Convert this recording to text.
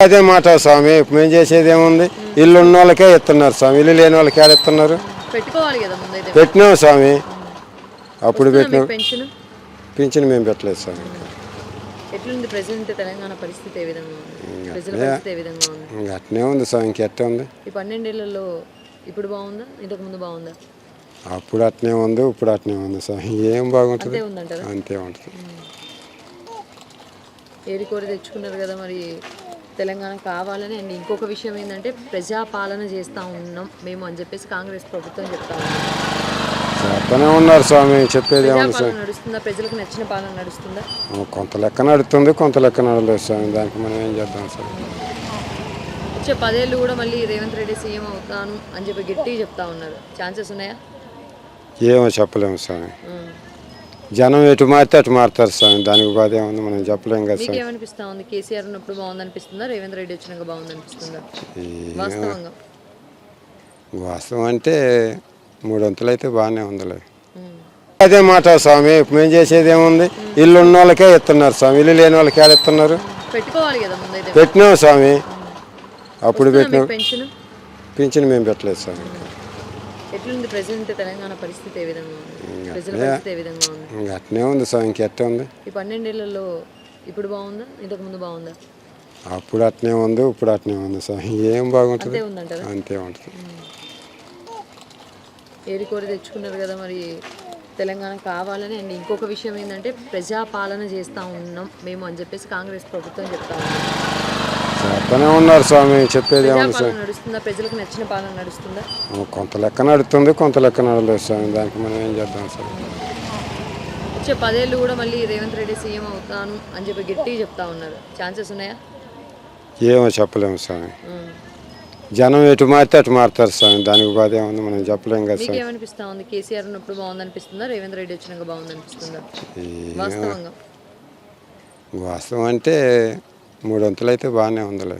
అదే మాట స్వామి. ఇప్పుడు మేము చేసేది ఏముంది? ఇల్లు ఉన్న వాళ్ళకే ఇస్తున్నారు స్వామి, ఇల్లు లేని వాళ్ళకి ఏడ ఇస్తున్నారు? పెట్టుకోవాలి కదా ముందైతే. పెట్టినాం స్వామి, అప్పుడు వస్తుందా పెట్టినాం. మీకు పెన్షన్? పింఛన్ మేము పెట్టలేదు స్వామి. ఎట్లుంది ప్రెసెంట్ తెలంగాణ పరిస్థితి ఏ విధంగా ఉంది? ప్రజల పరిస్థితి ఏ విధంగా ఉంది? ఇంకా అట్నే ఉంది స్వామి, ఇంకెట్టే ఉంది. ఈ 12 ఏళ్లలో ఇప్పుడు బాగుందా, ఇంతకు ముందు బాగుందా? అప్పుడు అట్నే ఉంది, ఇప్పుడు అట్నే ఉంది స్వామి. ఏం బాగుంటుంది? అంతే ఉందంటారా? అంతే ఉంటుంది. ఏరి కోరి తెచ్చుకున్నారు కదా మరి తెలంగాణ కావాలని. అండ్ ఇంకొక విషయం ఏంటంటే ప్రజాపాలన చేస్తూ ఉన్నాం మేము అని చెప్పేసి కాంగ్రెస్ ప్రభుత్వం చెప్తా ఉన్నారు. చెప్పనే ఉన్నారు స్వామి, చెప్పేది ఏముంది ప్రజాపాలన స్వామి? నడుస్తుందా? ప్రజలకు నచ్చిన పాలన నడుస్తుందా? కొంత లెక్క నడుతుంది, కొంత లెక్క నడలేదు స్వామి. దానికి మనం ఏం చేద్దాం స్వామి? వచ్చే 10 ఏళ్ళు కూడా మళ్ళీ రేవంత్ రెడ్డి సీఎం అవుతాను అని చెప్పి గట్టిగా చెప్తా ఉన్నారు. ఛాన్సెస్ ఉన్నాయా? ఏమో చెప్పలేము స్వామి. జనం ఎటు మారితే అటు మారుతారు స్వామి. దానికి బాధ ఏముంది, మనం చెప్పలేం కదా స్వామి. మీకేమనిపిస్తా ఉంది? కేసీఆర్ ఉన్నప్పుడు బాగుందనిపిస్తుందా, రేవంత్ రెడ్డి వచ్చినాక బాగుందనిపిస్తుందా వాస్తవంగా? వాస్తవం అంటే 3 వంతులు అయితే బాగానే ఉందిలే. అదే మాట స్వామి. ఇప్పుడు మేము చేసేది ఏముంది? ఇల్లు ఉన్న వాళ్ళకే ఇస్తున్నారు స్వామి, ఇల్లు లేని వాళ్ళకి ఏడ ఇస్తున్నారు? పెట్టుకోవాలి కదా ముందైతే. పెట్టినాం స్వామి, అప్పుడు వస్తుందా పెట్టినాం. మీకు పెన్షన్? పింఛన్ మేము పెట్టలేదు స్వామి. ఎట్లుంది ప్రెసెంట్ తెలంగాణ పరిస్థితి ఏ విధంగా ఉంది? ప్రజల పరిస్థితి ఏ విధంగా ఉంది? ఇంకా అట్నే ఉంది స్వామి, ఇంకెట్టే ఉంది. ఈ 12 ఏళ్లలో ఇప్పుడు బాగుందా, ఇంతకు ముందు బాగుందా? అప్పుడు అట్నే ఉంది, ఇప్పుడు అట్నే ఉంది స్వామి. ఏం బాగుంటుంది? అంతే ఉందంటారా? అంతే ఉంటుంది. ఏరి కోరి తెచ్చుకున్నారు కదా మరి తెలంగాణ కావాలని. అండ్ ఇంకొక విషయం ఏంటంటే ప్రజాపాలన చేస్తూ ఉన్నాం మేము అని చెప్పేసి కాంగ్రెస్ ప్రభుత్వం చెప్తా ఉన్నారు. చెప్పనే ఉన్నారు స్వామి, చెప్పేది ఏముంది ప్రజాపాలన స్వామి? నడుస్తుందా? ప్రజలకు నచ్చిన పాలన నడుస్తుందా? కొంత లెక్క నడుతుంది, కొంత లెక్క నడలేదు స్వామి. దానికి మనం ఏం చేద్దాం స్వామి? వచ్చే 10 ఏళ్ళు కూడా మళ్ళీ రేవంత్ రెడ్డి సీఎం అవుతాను అని చెప్పి గట్టిగా చెప్తా ఉన్నారు. ఛాన్సెస్ ఉన్నాయా? ఏమో చెప్పలేము స్వామి. జనం ఎటు మారితే అటు మారుతారు స్వామి. దానికి బాధ ఏముంది, మనం చెప్పలేం కదా స్వామి. మీకేమనిపిస్తా ఉంది? కేసీఆర్ ఉన్నప్పుడు బాగుందనిపిస్తుందా, రేవంత్ రెడ్డి వచ్చినాక బాగుందనిపిస్తుందా వాస్తవంగా? వాస్తవం అంటే 3 వంతులు అయితే బాగానే ఉందిలే.